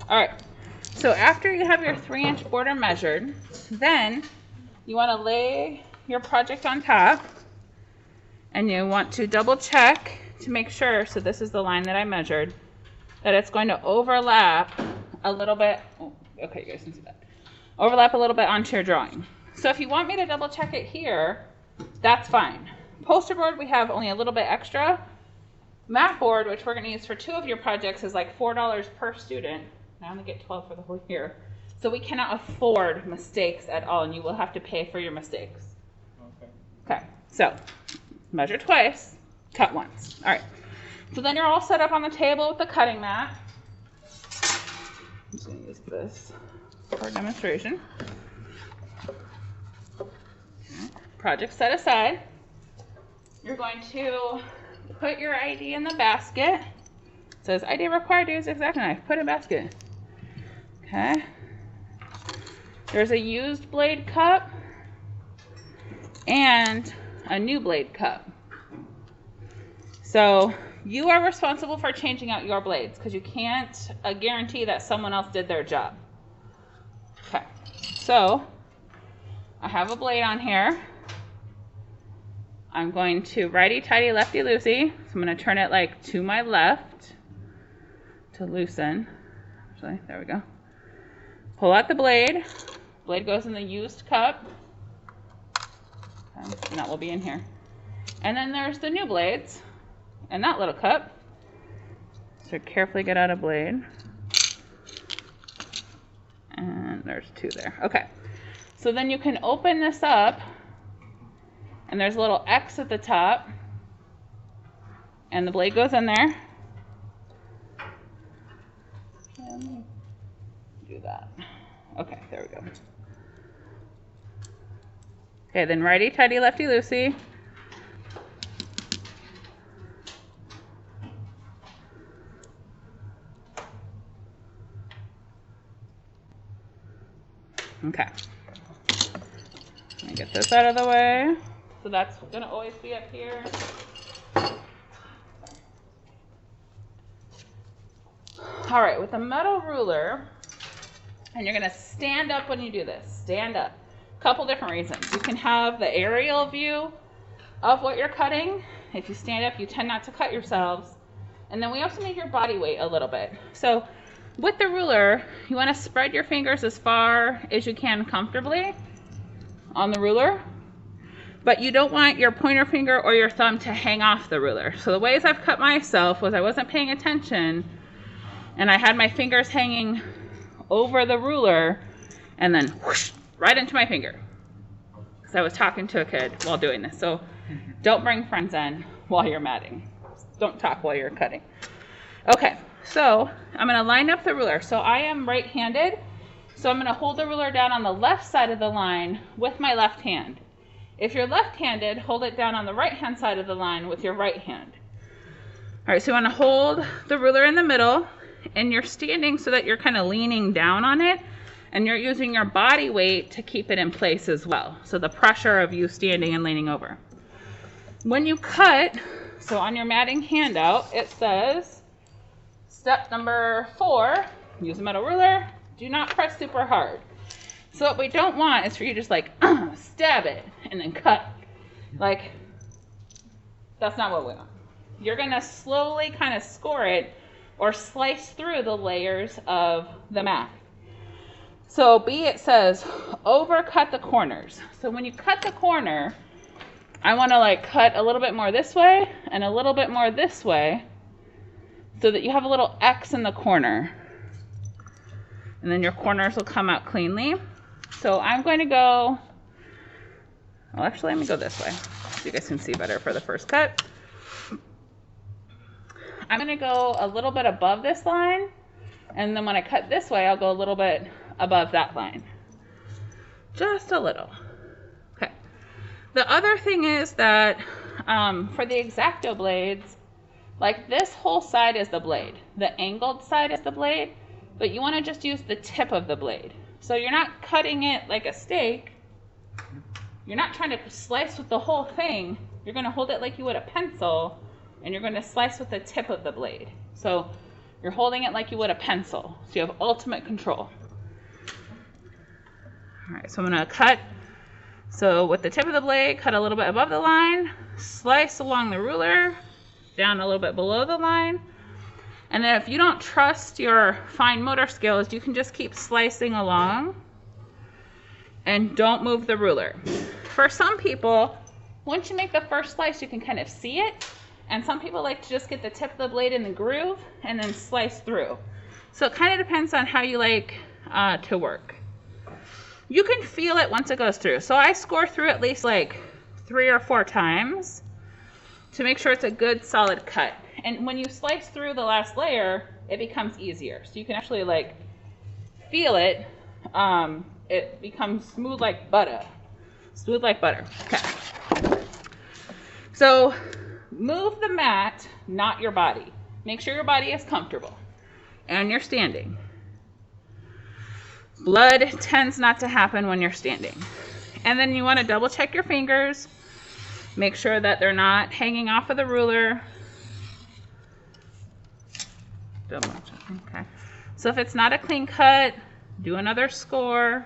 All right, so after you have your 3-inch border measured, then you want to lay your project on top, and you want to double check to make sure, so this is the line that I measured, that it's going to overlap a little bit. Oh, okay, you guys can see that. Overlap a little bit onto your drawing. So if you want me to double check it here, that's fine. Poster board, we have only a little bit extra. Mat board, which we're going to use for 2 of your projects, is like $4 per student. I only get 12 for the whole year. So we cannot afford mistakes at all, and you will have to pay for your mistakes. Okay, so measure twice, cut once. All right, so then you're all set up on the table with the cutting mat. I'm just going to use this for demonstration. Project set aside. You're going to put your ID in the basket. It says ID required to use X-Acto knife. Put in basket. Okay. There's a used blade cup and a new blade cup. So you are responsible for changing out your blades because you can't guarantee that someone else did their job. Okay. So I have a blade on here. I'm going to righty-tighty, lefty-loosey. So I'm going to turn it like to my left to loosen. Actually, there we go. Pull out the blade. Blade goes in the used cup. Okay, and that will be in here. And then there's the new blades in that little cup. So carefully get out a blade. And there's 2 there. Okay. So then you can open this up. And there's a little X at the top. And the blade goes in there. And do that. Okay, there we go. Okay, then righty-tighty, lefty-loosey. Okay. Let me get this out of the way. So that's going to always be up here. All right, with a metal ruler, and you're going to stand up when you do this. Stand up. Couple different reasons. You can have the aerial view of what you're cutting. If you stand up, you tend not to cut yourselves. And then we also need your body weight a little bit. So with the ruler, you want to spread your fingers as far as you can comfortably on the ruler. But you don't want your pointer finger or your thumb to hang off the ruler. So the ways I've cut myself was I wasn't paying attention and I had my fingers hanging over the ruler and then whoosh, right into my finger. Because I was talking to a kid while doing this. So don't bring friends in while you're matting. Don't talk while you're cutting. Okay, so I'm going to line up the ruler. So I am right-handed. So I'm going to hold the ruler down on the left side of the line with my left hand. If you're left-handed, hold it down on the right-hand side of the line with your right hand. All right, so you want to hold the ruler in the middle, and you're standing so that you're kind of leaning down on it, and you're using your body weight to keep it in place as well. So the pressure of you standing and leaning over. When you cut, so on your matting handout, it says, step number 4, use a metal ruler, do not press super hard. So what we don't want is for you to just like stab it and then cut. Like, that's not what we want. You're going to slowly kind of score it or slice through the layers of the mat. So B, it says overcut the corners. So when you cut the corner, I want to like cut a little bit more this way and a little bit more this way so that you have a little X in the corner. And then your corners will come out cleanly. So I'm going to go, well, actually, let me go this way so you guys can see better for the first cut. I'm going to go a little bit above this line, and then when I cut this way, I'll go a little bit above that line. Just a little. Okay. The other thing is that for the X-Acto blades, like this whole side is the blade. The angled side is the blade, but you want to just use the tip of the blade. So you're not cutting it like a steak. You're not trying to slice with the whole thing. You're going to hold it like you would a pencil, and you're going to slice with the tip of the blade. So You're holding it like you would a pencil, so you have ultimate control. All right, so I'm gonna cut. So with the tip of the blade, cut a little bit above the line, slice along the ruler, down a little bit below the line. And then if you don't trust your fine motor skills, you can just keep slicing along and don't move the ruler. For some people, once you make the first slice, you can kind of see it. And some people like to just get the tip of the blade in the groove and then slice through. So it kind of depends on how you like to work. You can feel it once it goes through. So I score through at least like 3 or 4 times to make sure it's a good solid cut. And when you slice through the last layer, it becomes easier. So you can actually like feel it. It becomes smooth like butter. Smooth like butter. Okay. So move the mat, not your body. Make sure your body is comfortable and you're standing. Blood tends not to happen when you're standing. And then you want to double check your fingers. Make sure that they're not hanging off of the ruler. Double check. Okay. So if it's not a clean cut, do another score.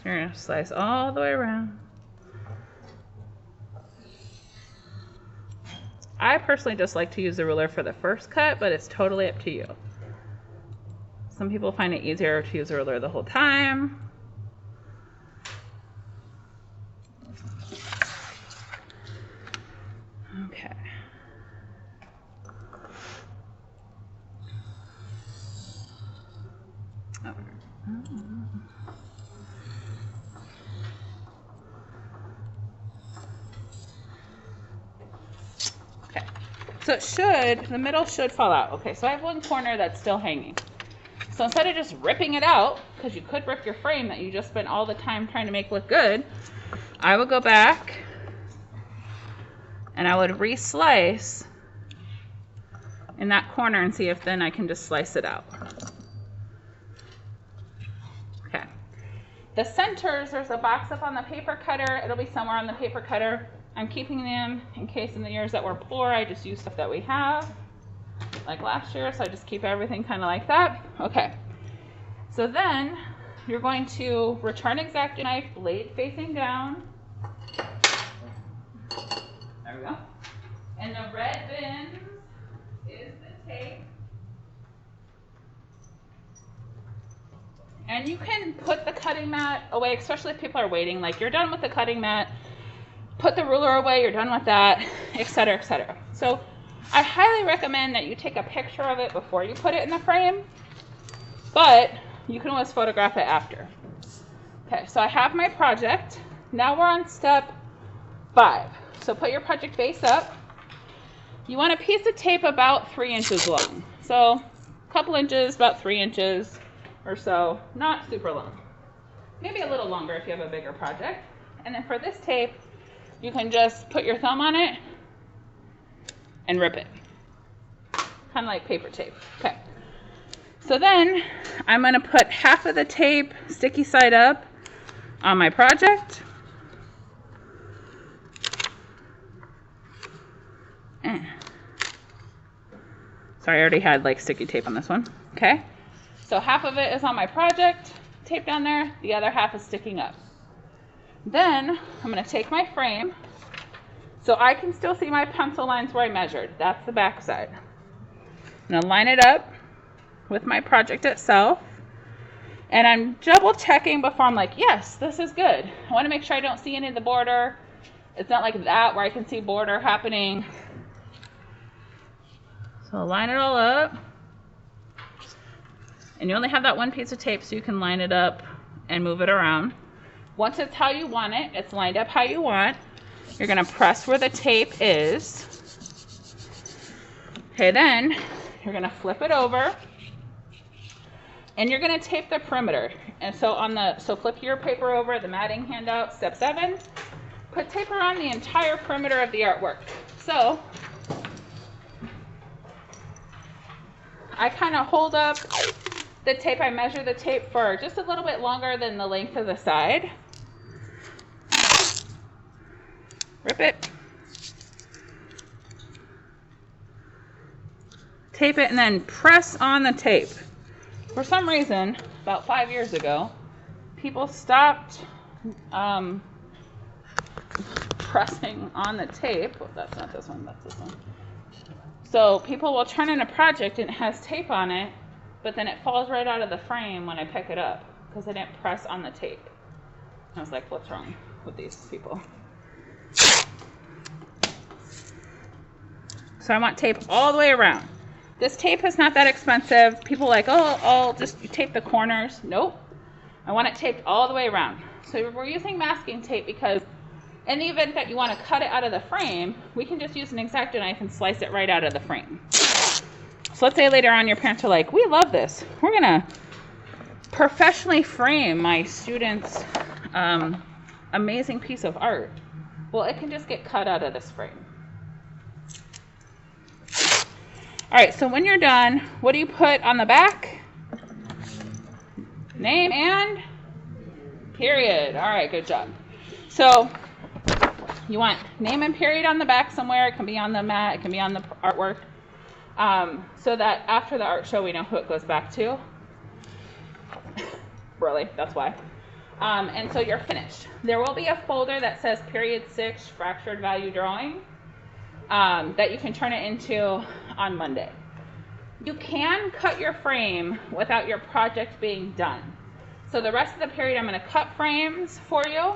You're going to slice all the way around. I personally just like to use the ruler for the first cut, but it's totally up to you. Some people find it easier to use the ruler the whole time. Okay. Okay. So it should, the middle should fall out. Okay, so I have one corner that's still hanging. So instead of just ripping it out, because you could rip your frame that you just spent all the time trying to make look good, I would go back and I would re-slice in that corner and see if then I can just slice it out. Okay. The centers, there's a box up on the paper cutter. It'll be somewhere on the paper cutter. I'm keeping them in case in the years that we're poor, I just use stuff that we have, like last year, so I just keep everything kind of like that. Okay. So then you're going to return X-Acto knife, blade facing down. There we go. And the red bins is the tape. And you can put the cutting mat away, especially if people are waiting. Like you're done with the cutting mat, put the ruler away, you're done with that, etc., etc. So I highly recommend that you take a picture of it before you put it in the frame, but you can always photograph it after. Okay, so I have my project. Now we're on step 5. So put your project base up. You want a piece of tape about 3 inches long. So a couple inches, about 3 inches or so, not super long. Maybe a little longer if you have a bigger project. And then for this tape, you can just put your thumb on it and rip it. Kind of like paper tape. Okay. So then I'm going to put half of the tape sticky side up on my project. Sorry, I already had like sticky tape on this one. Okay. So half of it is on my project, tape down there, the other half is sticking up. Then I'm going to take my frame, so I can still see my pencil lines where I measured. That's the back side. I'm going to line it up with my project itself, and I'm double checking before I'm like, yes, this is good. I want to make sure I don't see any of the border. It's not like that where I can see border happening. So line it all up. And you only have that one piece of tape, so you can line it up and move it around. Once it's how you want it, it's lined up how you want, you're going to press where the tape is. Okay, then you're going to flip it over. And you're going to tape the perimeter. And so flip your paper over, the matting handout, step 7. Put tape around the entire perimeter of the artwork. So I kind of hold up the tape. I measure the tape for just a little bit longer than the length of the side. Rip it. tape it, and then press on the tape. For some reason, about 5 years ago, people stopped pressing on the tape. Oh, that's not this one, that's this one. So people will turn in a project and it has tape on it, but then it falls right out of the frame when I pick it up because I didn't press on the tape. I was like, what's wrong with these people? So I want tape all the way around. This tape is not that expensive. People are like, oh, I'll just tape the corners. Nope. I want it taped all the way around. So we're using masking tape because in the event that you want to cut it out of the frame, we can just use an X-Acto knife and slice it right out of the frame. So let's say later on your parents are like, we love this. We're going to professionally frame my student's amazing piece of art. Well, it can just get cut out of this frame. All right, so when you're done, what do you put on the back? Name and period. All right, good job. So you want name and period on the back somewhere. It can be on the mat. It can be on the artwork. So that after the art show, we know who it goes back to. Really, that's why. And so you're finished. There will be a folder that says period 6 fractured value drawing that you can turn it into on Monday. You can cut your frame without your project being done. So the rest of the period, I'm going to cut frames for you.